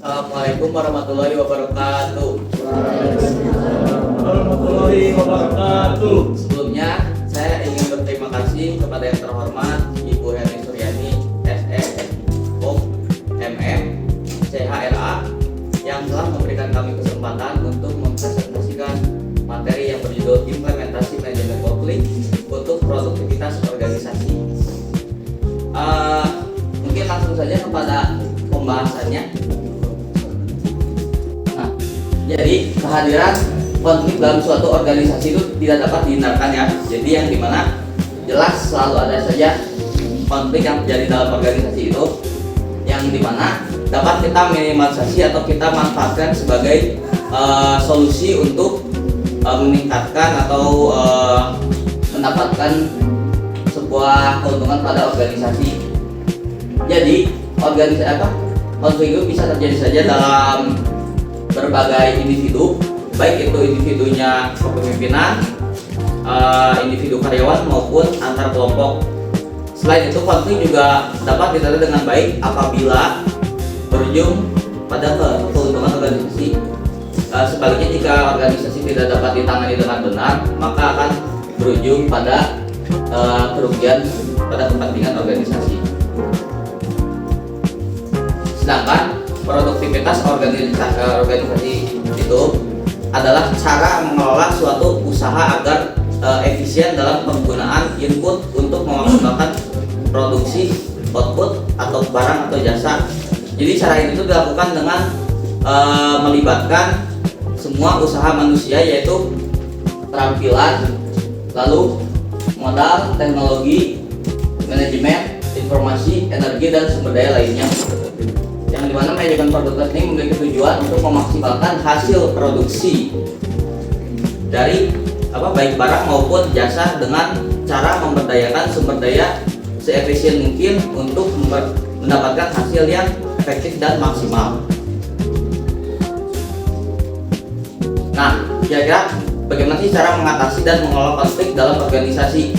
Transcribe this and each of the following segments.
Assalamualaikum warahmatullahi wabarakatuh. Warahmatullahi wabarakatuh. Sebelumnya saya ingin berterima kasih kepada yang terhormat Ibu Heni Suryani SE MM CHRA yang telah memberikan kami kesempatan untuk mempresentasikan materi yang berjudul implementasi manajemen konflik untuk produktivitas organisasi. Mungkin langsung saja kepada pembahasannya. Jadi kehadiran konflik dalam suatu organisasi itu tidak dapat dihindarkan ya. Jadi yang dimana jelas selalu ada saja konflik yang terjadi dalam organisasi itu, yang dimana dapat kita minimalisasi atau kita manfaatkan sebagai solusi untuk meningkatkan atau mendapatkan sebuah keuntungan pada organisasi. Jadi konflik itu bisa terjadi saja dalam berbagai individu, baik itu individunya kepemimpinan, individu karyawan maupun antar kelompok. Selain itu, konflik juga dapat ditata dengan baik apabila berujung pada keuntungan organisasi. Sebaliknya, jika organisasi tidak dapat ditangani dengan benar, maka akan berujung pada kerugian pada kepentingan organisasi. Sedangkan produktivitas organisasi itu adalah cara mengelola suatu usaha agar efisien dalam penggunaan input untuk memaksimalkan produksi output atau barang atau jasa. Jadi cara ini itu dilakukan dengan melibatkan semua usaha manusia, yaitu keterampilan, lalu modal, teknologi, manajemen, informasi, energi, dan sumber daya lainnya. Yang dimana manajemen produktivitas ini memiliki tujuan untuk memaksimalkan hasil produksi dari baik barang maupun jasa dengan cara memberdayakan sumber daya seefisien mungkin untuk mendapatkan hasil yang efektif dan maksimal. Nah, kira-kira bagaimana sih cara mengatasi dan mengelola konflik dalam organisasi?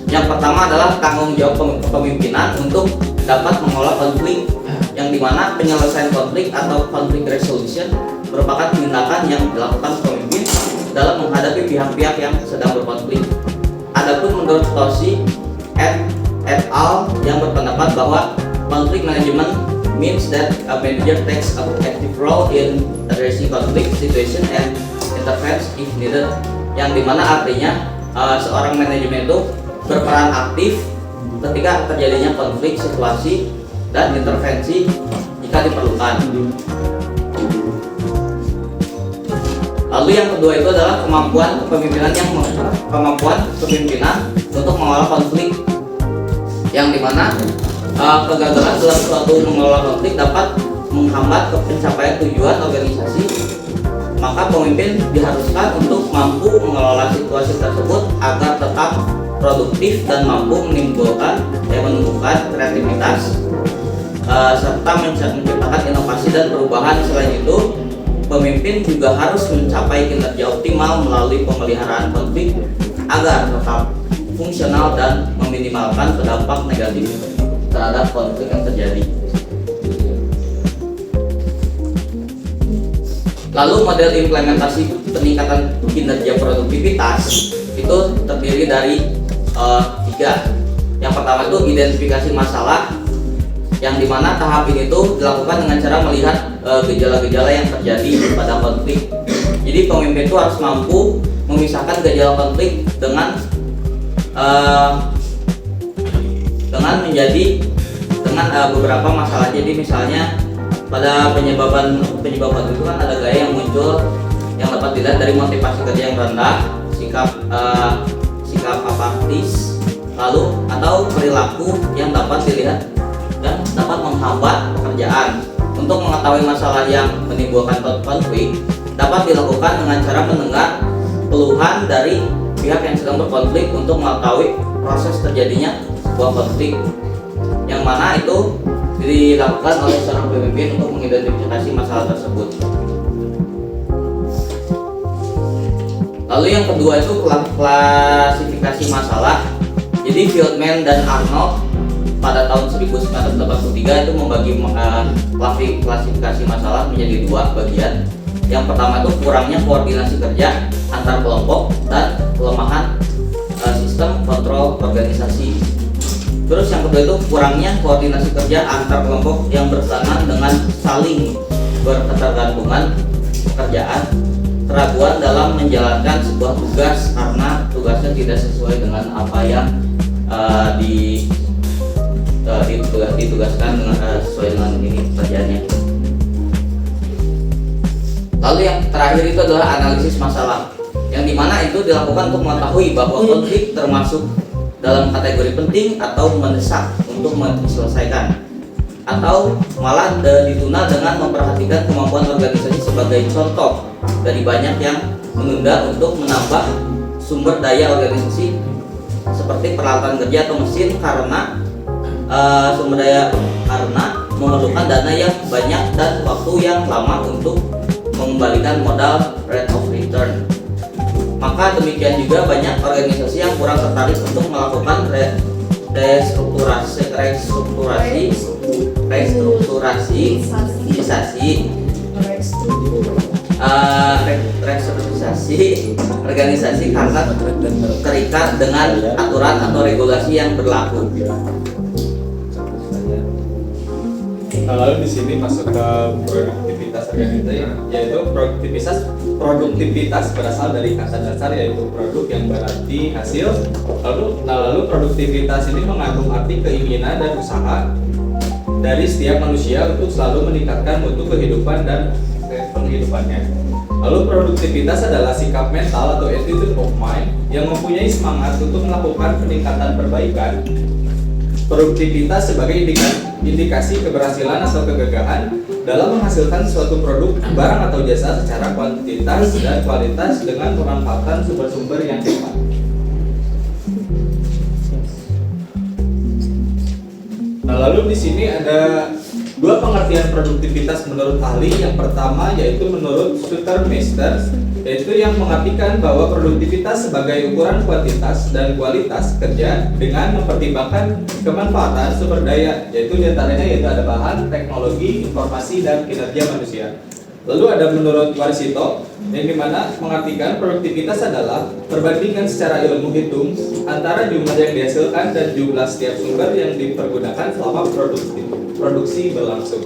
Yang pertama adalah tanggung jawab kepemimpinan untuk dapat mengelola konflik, yang dimana penyelesaian konflik atau conflict resolution merupakan tindakan yang dilakukan pemimpin dalam menghadapi pihak-pihak yang sedang berkonflik. Adapun menurut Toshi et al. Yang berpendapat bahwa conflict management means that a manager takes an active role in addressing conflict situation and intervenes if needed, yang dimana artinya seorang manajemen itu berperan aktif ketika terjadinya konflik situasi dan intervensi jika diperlukan. Lalu yang kedua itu adalah kemampuan kepemimpinan untuk mengelola konflik, yang dimana kegagalan dalam suatu mengelola konflik dapat menghambat pencapaian tujuan organisasi. Maka pemimpin diharuskan untuk mampu mengelola situasi tersebut agar tetap produktif dan mampu menumbuhkan kreativitas serta menciptakan inovasi dan perubahan. Selain itu, pemimpin juga harus mencapai kinerja optimal melalui pemeliharaan konflik agar tetap fungsional dan meminimalkan dampak negatif terhadap konflik yang terjadi. Lalu model implementasi peningkatan kinerja produktivitas itu terdiri dari 3. Yang pertama itu identifikasi masalah, yang dimana tahap ini tuh dilakukan dengan cara melihat gejala-gejala yang terjadi pada konflik. Jadi pemimpin itu harus mampu memisahkan gejala konflik dengan beberapa masalah. Jadi misalnya pada penyebaban itu kan ada gaya yang muncul yang dapat dilihat dari motivasi kerja yang rendah, sikap apatis, lalu atau perilaku yang dapat dilihat dan dapat menghambat pekerjaan. Untuk mengetahui masalah yang menimbulkan konflik, dapat dilakukan dengan cara mendengar keluhan dari pihak yang sedang berkonflik untuk mengetahui proses terjadinya sebuah konflik, yang mana itu dilakukan oleh seorang pemimpin untuk mengidentifikasi masalah tersebut. Lalu yang kedua itu klasifikasi masalah. Jadi Fieldman dan Arnold pada tahun 1983 itu membagi klasifikasi masalah menjadi dua bagian. Yang pertama itu kurangnya koordinasi kerja antar kelompok dan kelemahan sistem kontrol organisasi. Terus yang kedua itu kurangnya koordinasi kerja antar kelompok yang bersamaan dengan saling berketergantungan pekerjaan, keraguan dalam menjalankan sebuah tugas karena tugasnya tidak sesuai dengan apa yang ditugaskan dengan sesuai dengan ini pekerjaannya. Lalu yang terakhir itu adalah analisis masalah, yang dimana itu dilakukan untuk mengetahui bahwa konflik termasuk dalam kategori penting atau mendesak untuk diselesaikan, atau malah ditunda dengan memperhatikan kemampuan organisasi sebagai contoh dari banyak yang menunda untuk menambah sumber daya organisasi seperti peralatan kerja atau mesin karena memerlukan dana yang banyak dan waktu yang lama untuk mengembalikan modal rate of return. Maka demikian juga banyak organisasi yang kurang tertarik untuk melakukan restrukturisasi organisasi karena terikat dengan aturan atau regulasi yang berlaku. Nah, lalu di sini masuk ke produktivitas organisasi, yaitu produktivitas berasal dari kata dasar yaitu produk yang berarti hasil. Lalu produktivitas ini mengandung arti keinginan dan usaha dari setiap manusia untuk selalu meningkatkan mutu kehidupan dan penghidupannya. Lalu produktivitas adalah sikap mental atau attitude of mind yang mempunyai semangat untuk melakukan peningkatan perbaikan. Produktivitas sebagai indikasi keberhasilan atau kegagalan dalam menghasilkan suatu produk, barang atau jasa secara kuantitas dan kualitas dengan pemanfaatan sumber-sumber yang tepat. Nah, lalu di sini ada dua pengertian produktivitas menurut ahli. Yang pertama yaitu menurut Sutermeister, yaitu yang mengartikan bahwa produktivitas sebagai ukuran kuantitas dan kualitas kerja dengan mempertimbangkan kemanfaatan sumber daya, yaitu diantaranya yaitu ada bahan, teknologi, informasi, dan kinerja manusia. Lalu ada menurut Warsito, yang dimana mengartikan produktivitas adalah perbandingan secara ilmu hitung antara jumlah yang dihasilkan dan jumlah setiap sumber yang dipergunakan selama produksi berlangsung.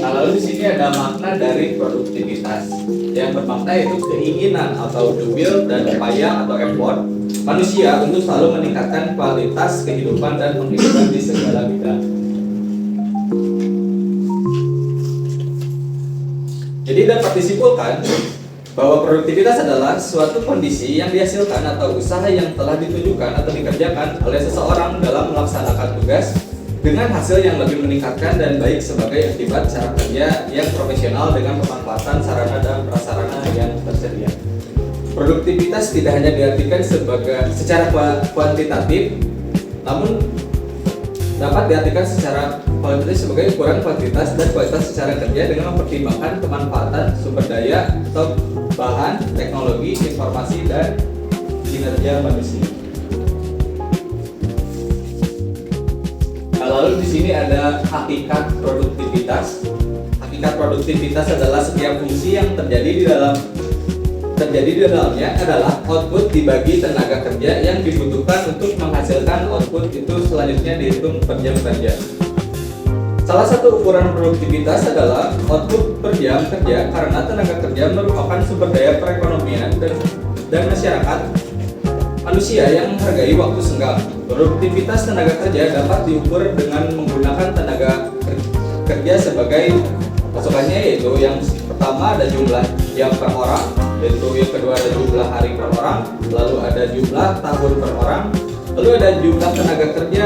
Nah, lalu di sini ada makna dari produktivitas yang bermakna yaitu keinginan atau the will dan upaya atau effort manusia untuk selalu meningkatkan kualitas kehidupan dan penghidupan di segala bidang. Jadi dapat disimpulkan bahwa produktivitas adalah suatu kondisi yang dihasilkan atau usaha yang telah ditujukan atau dikerjakan oleh seseorang dalam melaksanakan tugas dengan hasil yang lebih meningkatkan dan baik sebagai akibat cara kerja yang profesional dengan pemanfaatan sarana dan prasarana yang tersedia. Produktivitas tidak hanya diartikan secara kuantitatif, namun dapat diartikan secara kualitatif sebagai ukuran kuantitas dan kualitas secara kerja dengan mempertimbangkan kemanfaatan sumber daya atau bahan, teknologi, informasi, dan kinerja manusia. Lalu di sini ada hakikat produktivitas. Hakikat produktivitas adalah setiap fungsi yang terjadi di dalamnya adalah output dibagi tenaga kerja yang dibutuhkan untuk menghasilkan output itu selanjutnya dihitung per jam kerja. Salah satu ukuran produktivitas adalah output per jam kerja karena tenaga kerja merupakan sumber daya perekonomian dan masyarakat manusia yang menghargai waktu senggang. Produktivitas tenaga kerja dapat diukur dengan menggunakan tenaga kerja sebagai pasukannya, yaitu yang pertama ada jumlah jam per orang, yaitu yang kedua ada jumlah hari per orang, lalu ada jumlah tahun per orang, lalu ada jumlah tenaga kerja,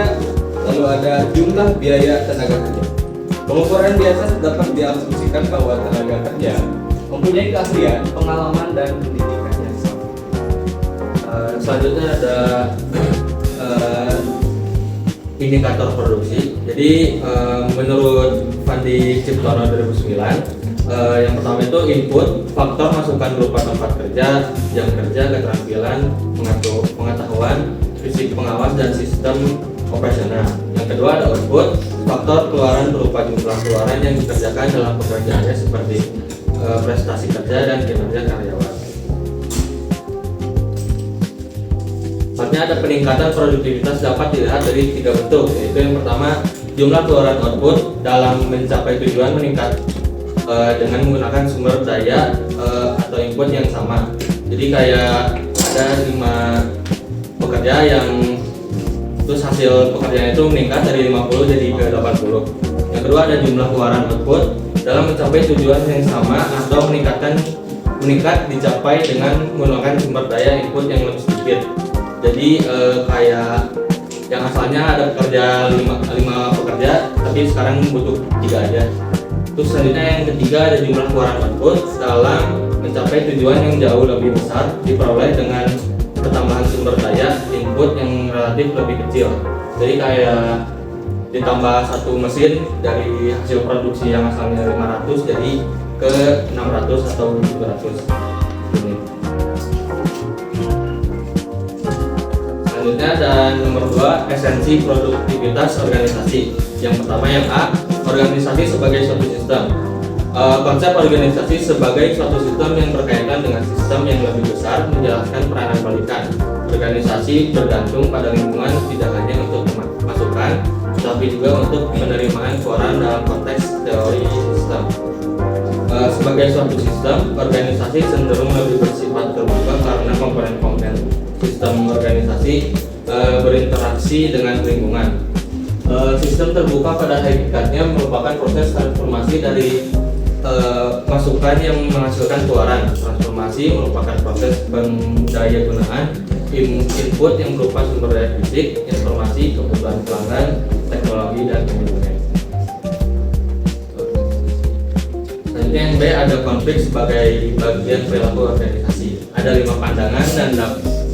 lalu ada jumlah biaya tenaga kerja. Pengukuran biasa dapat diasumsikan bahwa tenaga kerja mempunyai keahlian, pengalaman, dan pendidikan yang sama. Selanjutnya ada indikator produksi. Jadi menurut Fandi Ciptono 2009, yang pertama itu input, faktor masukan berupa tempat kerja, jam kerja, keterampilan, pengetahuan, fisik pengawas, dan sistem operasional. Yang kedua ada output, faktor keluaran berupa jumlah keluaran yang dikerjakan dalam pekerjaannya seperti prestasi kerja dan kinerja karyawan. Selanjutnya ada peningkatan produktivitas dapat dilihat dari 3 bentuk, yaitu yang pertama jumlah keluaran output dalam mencapai tujuan meningkat dengan menggunakan sumber daya atau input yang sama. Jadi kayak ada 5 pekerja yang terus hasil pekerjaan itu meningkat dari 50 jadi ke 80. Yang kedua ada jumlah keluaran output dalam mencapai tujuan yang sama atau meningkat dicapai dengan menggunakan sumber daya input yang lebih sedikit. Jadi kayak yang asalnya ada pekerja 5 pekerja tapi sekarang butuh 3 aja. Terus selanjutnya yang ketiga ada jumlah keluaran output dalam mencapai tujuan yang jauh lebih besar diperoleh dengan pertambahan sumber daya input yang relatif lebih kecil. Jadi kayak ditambah 1 mesin dari hasil produksi yang asalnya 500 jadi ke 600 atau 700 unit. Selanjutnya ada nomor 2, esensi produktivitas organisasi. Yang pertama yang A, organisasi sebagai suatu sistem. Konsep organisasi sebagai suatu sistem yang berkaitan dengan sistem yang lebih besar menjelaskan peranan balikan. Organisasi bergantung pada lingkungan tidak hanya untuk masukan, tapi juga untuk penerimaan suara dalam konteks teori sistem. Sebagai suatu sistem, organisasi cenderung lebih bersifat terbuka karena komponen-komponen sistem organisasi berinteraksi dengan lingkungan. Sistem terbuka pada hakikatnya merupakan proses transformasi dari masukan yang menghasilkan keluaran. Transformasi merupakan proses pendayagunaan input yang berupa sumber daya fisik, informasi, kebutuhan pelanggan, teknologi, dan manajemen. Selanjutnya yang B ada konflik sebagai bagian perilaku organisasi. Ada 5 pandangan dan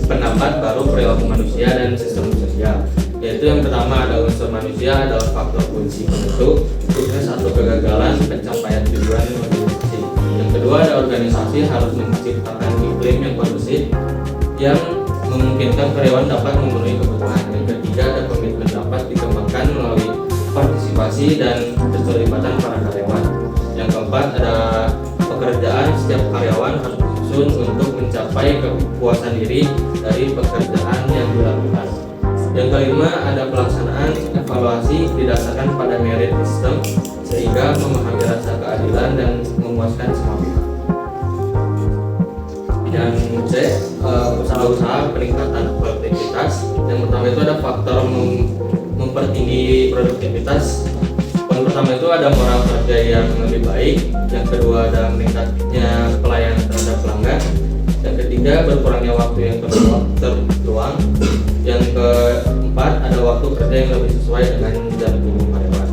pendapat baru perilaku manusia dan sistem sosial. Yaitu yang pertama ada unsur manusia adalah faktor kunci penentu sukses atau kegagalan pencapaian tujuan organisasi. Yang kedua ada organisasi harus menciptakan iklim yang kondusif yang memungkinkan karyawan dapat memenuhi kebutuhan. Yang ketiga ada komitmen dapat dikembangkan melalui partisipasi dan keterlibatan para karyawan. Yang keempat ada pekerjaan setiap karyawan harus disusun untuk mencapai kepuasan diri dari pekerjaan yang dilakukan. Yang kelima ada pelaksanaan evaluasi didasarkan pada merit system sehingga memahami rasa keadilan dan memuaskan semua pihak. Yang C, usaha-usaha peningkatan produktivitas. Yang pertama itu ada faktor mempertinggi produktivitas. Poin pertama itu ada moral kerja yang lebih baik. Yang kedua ada meningkatnya pelayanan terhadap pelanggan. Yang ketiga berkurangnya waktu yang terluang. Yang keempat ada waktu kerja yang lebih sesuai dengan jam kerja karyawan.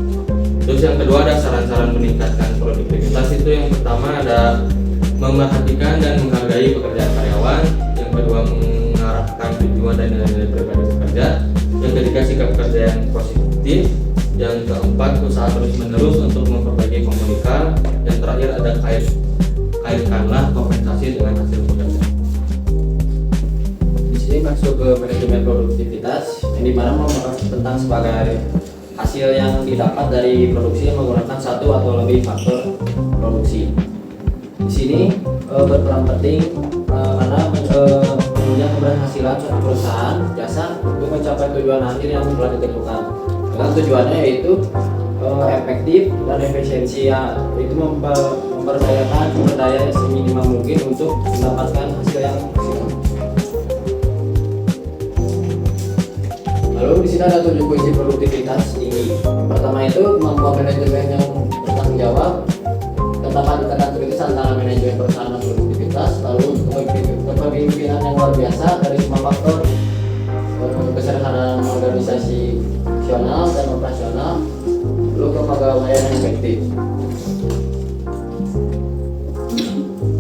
Terus yang kedua ada saran-saran meningkatkan produktivitas. Itu yang pertama ada memerhatikan dan menghargai pekerjaan karyawan. Yang kedua mengarahkan tujuan dan nilai-nilai pribadi pekerja. Yang ketiga sikap kerja yang positif. Yang keempat usaha terus menerus untuk memperbaiki komunikasi. Yang terakhir ada kaitkanlah kompensasi dengan hasil pekerjaan. Di sini masuk ke manajemen produktivitas yang dimana membahas tentang sebagai hasil yang didapat dari produksi yang menggunakan satu atau lebih faktor produksi. Di sini berperan penting karena menunjang keberhasilan suatu perusahaan jasa untuk mencapai tujuan akhir yang telah ditentukan. Dengan tujuannya yaitu efektif dan efisiensi, yaitu memperdayakan sumber daya seminimal mungkin untuk mendapatkan hasil yang maksimal. Lalu di sini ada 7 kunci produktivitas tinggi. Yang pertama itu kemampuan manajemen yang bertanggung jawab, ketepatan kritis antara manajemen perusahaan dan produktivitas, lalu kepemimpinan yang luar biasa dari semua faktor, kesederhanaan organisasi dan operasional, lalu kepegawaian yang efektif.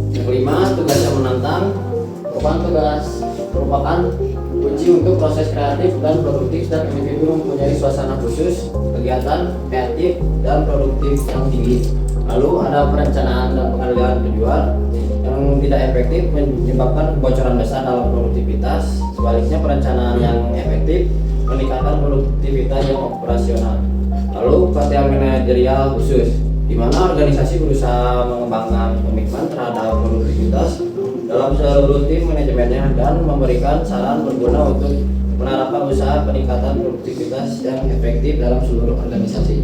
Yang kelima, tugas yang menantang merupakan kunci untuk proses kreatif dan produktif, dan individu mempunyai suasana khusus, kegiatan kreatif dan produktif yang tinggi. Lalu ada perencanaan dan pengendalian tujuan yang tidak efektif menyebabkan kebocoran besar dalam produktivitas. Sebaliknya, perencanaan yang efektif meningkatkan produktivitas yang operasional. Lalu pelatihan manajerial khusus, di mana organisasi berusaha mengembangkan komitmen terhadap produktivitas dalam seluruh tim manajemennya dan memberikan saran berguna untuk penerapan usaha peningkatan produktivitas yang efektif dalam seluruh organisasi.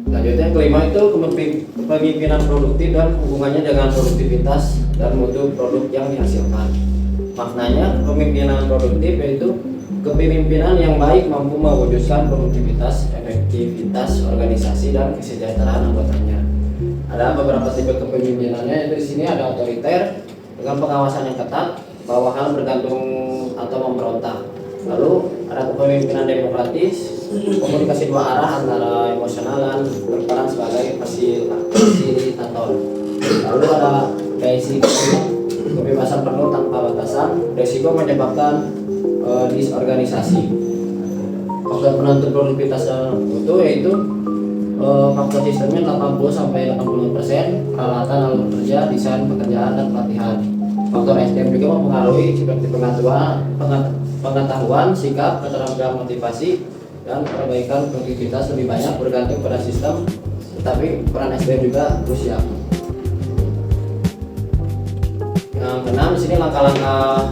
Selanjutnya yang kelima itu kepemimpinan produktif dan hubungannya dengan produktivitas dan mutu produk yang dihasilkan. Maknanya, kepemimpinan produktif yaitu kepemimpinan yang baik mampu mewujudkan produktivitas, efektivitas organisasi dan kesejahteraan anggotanya. Ada beberapa tipe kepemimpinannya, yaitu di sini ada otoriter dengan pengawasan yang ketat, bawahan bergantung atau memberontak. Lalu ada kepemimpinan demokratis, komunikasi dua arah antara emosional dan berperan sebagai fasilitator. Lalu ada resiko, kebebasan penuh tanpa batasan, resiko menyebabkan disorganisasi. Faktor penentu produktivitas itu yaitu faktor sistemnya 80-85%, peralatan lalu kerja, desain pekerjaan dan pelatihan. Faktor SDM juga mempengaruhi seperti pengetahuan, sikap, keterampilan motivasi, dan perbaikan produktivitas lebih banyak bergantung pada sistem, tetapi peran SDM juga krusial. Yang keenam, di sini langkah-langkah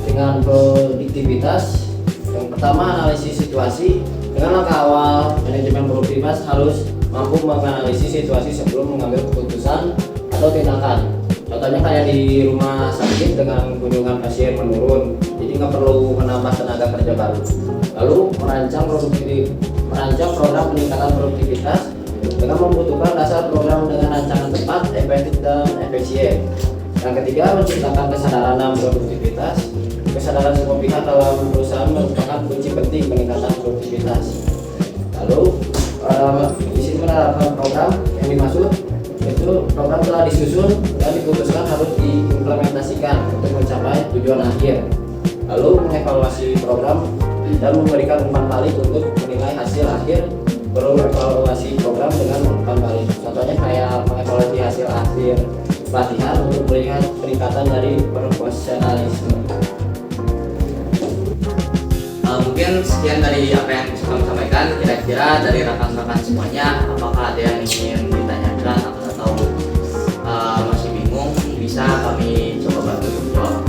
dengan produktivitas. Yang pertama, analisis situasi. Dengan langkah awal, manajemen produktivitas harus mampu menganalisis situasi sebelum mengambil keputusan atau tindakan. Contohnya kayak di rumah sakit dengan kunjungan pasien menurun, jadi nggak perlu menambah tenaga kerja baru. Lalu merancang program peningkatan produktivitas dengan membutuhkan dasar program dengan rancangan tepat, efektif dan efisien. Yang ketiga, menciptakan kesadaran dalam produktivitas. Kesadaran semua pihak dalam perusahaan merupakan kunci penting peningkatan produktivitas. Lalu di sini menerapkan program yang dimaksud itu program telah disusun dan diputuskan harus diimplementasikan untuk mencapai tujuan akhir. Lalu mengevaluasi program dan memberikan umpan balik untuk menilai hasil akhir. Perlu evaluasi program dengan umpan balik. Contohnya kayak mengevaluasi hasil akhir pelatihan untuk melihat peningkatan dari profesionalisme. Mungkin sekian dari apa yang bisa kami sampaikan. Kira-kira dari rekan-rekan semuanya, apakah ada yang ingin ditanyakan atau masih bingung, bisa kami coba bantu jawab.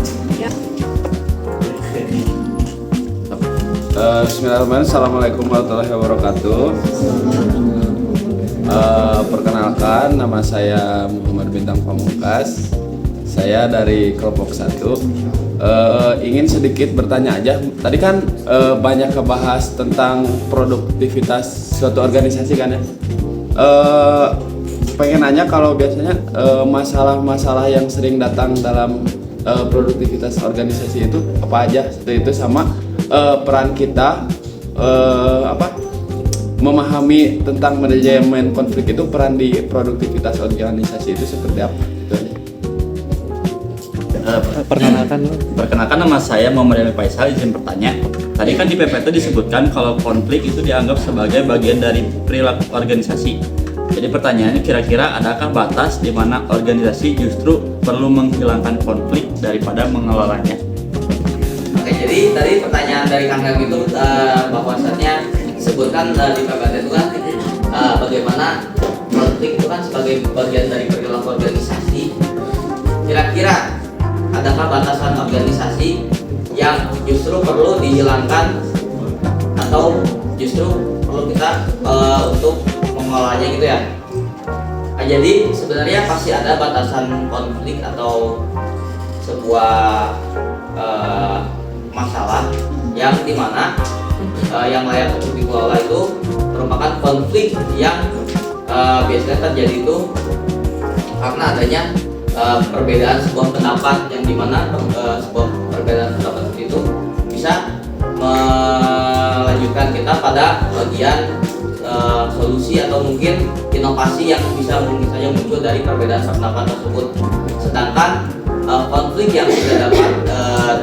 Bismillahirrahmanirrahim. Assalamualaikum warahmatullahi wabarakatuh. Perkenalkan, nama saya Muhammad Bintang Pamungkas. Saya dari kelompok 1. Ingin sedikit bertanya aja. Tadi kan banyak kebahas tentang produktivitas suatu organisasi kan ya. Pengen nanya kalau biasanya masalah-masalah yang sering datang dalam produktivitas organisasi itu apa aja? Itu sama peran kita memahami tentang manajemen konflik itu, peran di produktivitas organisasi itu seperti apa? Itu aja. Perkenalkan, nama saya Muhammad Emil Faisal. Izin bertanya. Tadi kan di PPT disebutkan kalau konflik itu dianggap sebagai bagian dari perilaku organisasi. Jadi pertanyaannya, kira-kira adakah batas di mana organisasi justru perlu menghilangkan konflik daripada mengelolanya? Oke, jadi tadi pertanyaan dari Kang Gam itu bahwasannya disebutkan di PPT itu kan bagaimana konflik itu kan sebagai bagian dari perilaku organisasi. Kira-kira adakah batasan organisasi yang justru perlu dihilangkan atau justru perlu kita untuk mengelolanya gitu ya? Jadi sebenarnya pasti ada batasan konflik atau sebuah masalah yang dimana yang layak untuk dikelola itu merupakan konflik yang biasanya terjadi itu karena adanya perbedaan sebuah pendapat, yang dimana sebuah perbedaan pendapat itu bisa melanjutkan kita pada bagian solusi atau mungkin inovasi yang bisa mungkin saja muncul dari perbedaan pendapat tersebut. Sedangkan konflik yang tidak dapat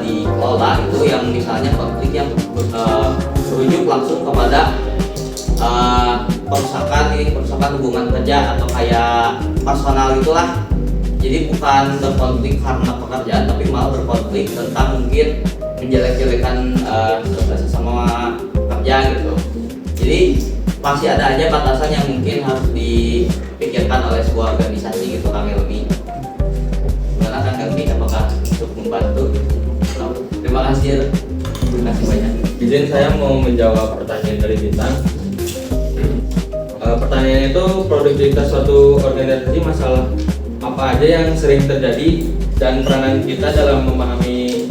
dikelola itu yang misalnya konflik yang berujung langsung kepada perusakan hubungan kerja atau kayak personal itulah. Jadi bukan berkonflik karena pekerjaan, tapi malah berkonflik tentang mungkin menjelek-jelekan sesama kerja gitu. Jadi pasti ada aja batasan yang mungkin harus dipikirkan oleh sebuah organisasi gitu, Kang Helmi. Gimana Kang Helmi, apakah untuk membantu? Terima kasih banyak. Izin saya mau menjawab pertanyaan dari Bintang. Pertanyaannya itu produktivitas suatu organisasi, masalah apa aja yang sering terjadi dan peranan kita dalam memahami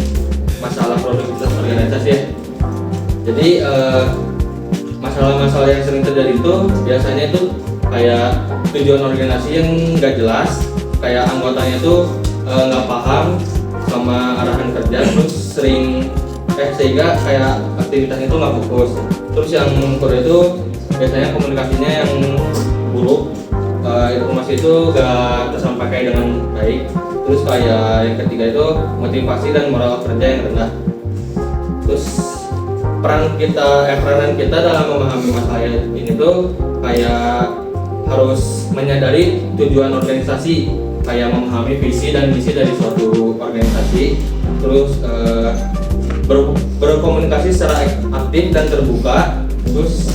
masalah produktivitas organisasi ya. Jadi masalah-masalah yang sering terjadi itu biasanya itu kayak tujuan organisasi yang nggak jelas, kayak anggotanya itu nggak paham sama arahan kerja, terus sehingga kayak aktivitasnya itu nggak fokus. Terus yang kedua itu biasanya komunikasinya yang buruk, informasi itu nggak tersampaikan dengan baik. Terus kayak yang ketiga itu motivasi dan moral kerja yang rendah. Terus peranan kita dalam memahami masalah ini tuh kayak harus menyadari tujuan organisasi, kayak memahami visi dan misi dari suatu organisasi. Terus berkomunikasi secara aktif dan terbuka. Terus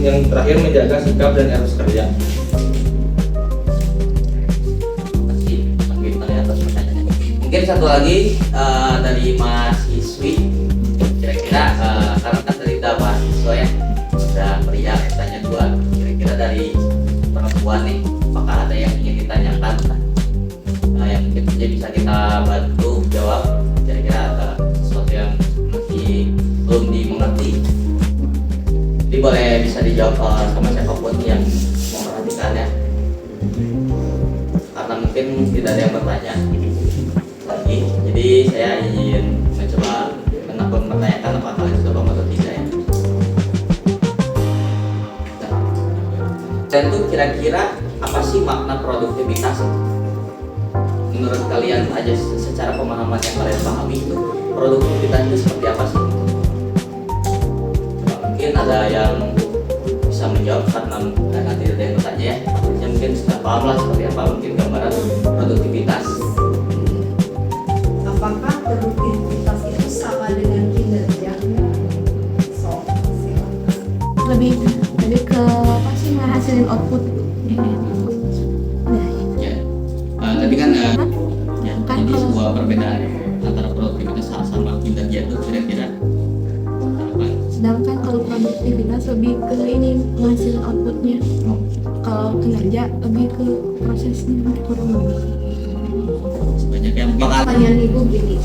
yang terakhir menjaga sikap dan etos kerja. Mungkin satu lagi dari Mas Iswi, kira-kira karena kan dari mahasiswa ya, udah pria tanya dua, kira-kira dari perempuan nih, apakah ada yang ingin ditanyakan yang mungkin saja bisa kita bantu jawab, kira-kira sesuatu yang masih belum dimengerti. Jadi boleh bisa dijawab sama siapapun yang memperhatikan ya, karena mungkin tidak ada yang bertanya lagi. Jadi saya ingin mencoba mempertanyakan apa kalian sudah paham atau tidak ya. Dan itu kira-kira apa sih makna produktivitas? Menurut kalian aja secara pemahaman yang kalian pahami itu produktivitas itu seperti apa sih? Mungkin ada yang bisa menjawab karena nanti ada yang bertanya ya. Saya mungkin sudah paham lah seperti apa mungkin gambaran produktivitas. Apakah produktivitas itu sama dengan kinerja? Lebih ke apa sih, ngehasilin output. Ya, tadi kan ya, jadi sebuah perbedaan antara produktivitas sama kinerja itu kira-kira apa? Sedangkan kalau produktivitas lebih ke ini, menghasilin outputnya. Kalau kinerja lebih ke prosesnya, kurang lebih. Banyak yang bakal Pertanyaan Ibu gini,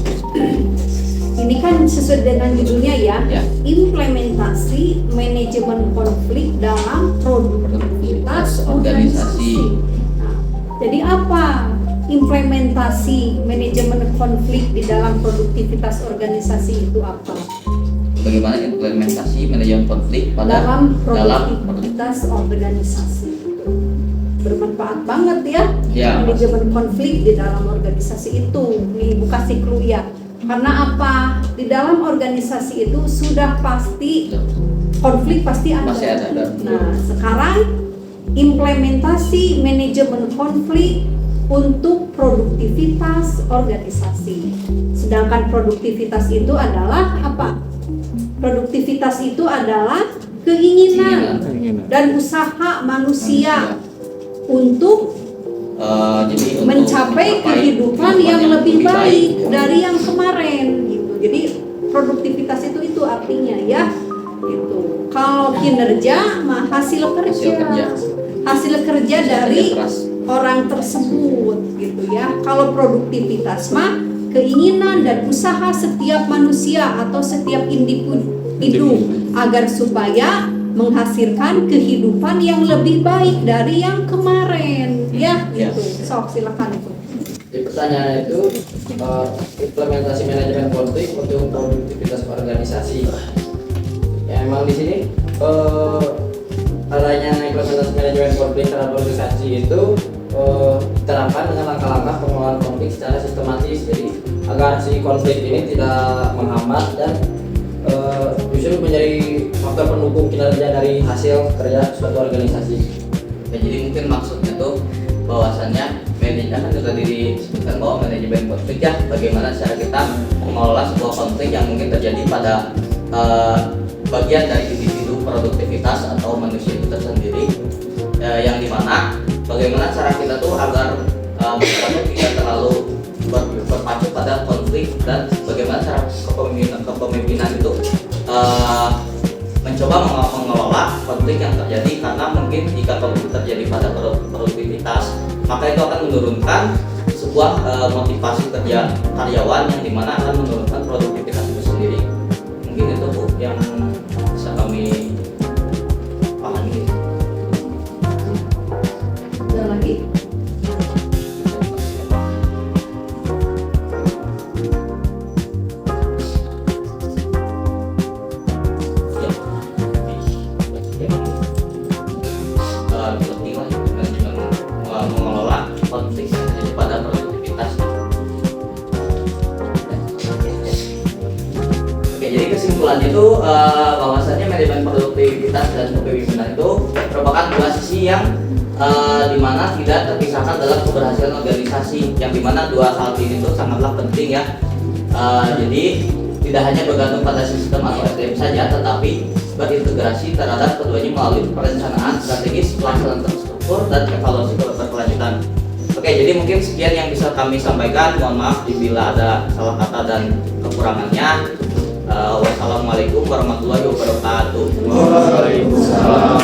ini kan sesuai dengan judulnya ya, Ya. implementasi manajemen konflik dalam produktivitas organisasi. Nah, jadi apa implementasi manajemen konflik di dalam produktivitas organisasi itu apa? bagaimana implementasi manajemen konflik Dalam dalam produktivitas organisasi. Bermanfaat banget ya, Ya, manajemen konflik di dalam organisasi itu. Nih, buka si clue ya. Karena apa? Di dalam organisasi itu sudah pasti konflik pasti ada. Masih ada. Nah, sekarang implementasi manajemen konflik untuk produktivitas organisasi. Sedangkan produktivitas itu adalah apa? Produktivitas itu adalah keinginan dan usaha manusia untuk jadi untuk mencapai kehidupan yang lebih baik dari yang kemarin gitu. Jadi produktivitas itu artinya ya gitu. Kalau kinerja mah hasil kerja. Hasil kerja dari orang tersebut gitu ya. Kalau produktivitas mah keinginan dan usaha setiap manusia atau setiap individu agar supaya menghasilkan kehidupan yang lebih baik dari yang kemarin ya gitu. Sok silakan itu. Di pertanyaan itu implementasi manajemen konflik untuk produktivitas organisasi. Ya emang di sini adanya implementasi manajemen konflik terhadap organisasi itu diterapkan dengan langkah-langkah pengelolaan konflik secara sistematis. Jadi agar si konflik ini tidak menghambat dan justru menjadi faktor pendukung kinerja dari hasil kerja suatu organisasi. Ya, jadi mungkin maksudnya tuh bahwasannya manajemen kan juga disebutkan bahwa manajemen konflik ya bagaimana cara kita mengelola sebuah konflik yang mungkin terjadi pada bagian dari individu produktivitas atau manusia itu tersendiri, yang dimana bagaimana cara kita tuh agar masyarakat tidak terlalu berpacu pada konflik dan bagaimana cara kepemimpinan itu mencoba mengelola konflik yang terjadi, karena mungkin jika konflik terjadi pada produktivitas maka itu akan menurunkan sebuah motivasi kerja karyawan yang dimana akan menurunkan produktivitas itu sendiri. Mungkin itu Bu yang bisa kami pahami. Ada lagi? Mengelola konflik yang terjadi pada produktivitas. Oke, jadi kesimpulannya itu bahwasannya manajemen produktivitas dan kepemimpinan itu merupakan dua sisi yang dimana tidak terpisahkan dalam keberhasilan organisasi, yang dimana dua hal ini itu sangatlah penting ya. Jadi tidak hanya bergantung pada sistem atau SDM saja, tetapi berintegrasi terhadap keduanya melalui perencanaan strategis, pelaksanaan terstruktur, dan evaluasi berkelanjutan. Oke, jadi mungkin sekian yang bisa kami sampaikan. Mohon maaf bila ada salah kata dan kekurangannya. Wassalamualaikum warahmatullahi wabarakatuh. Waalaikumsalam.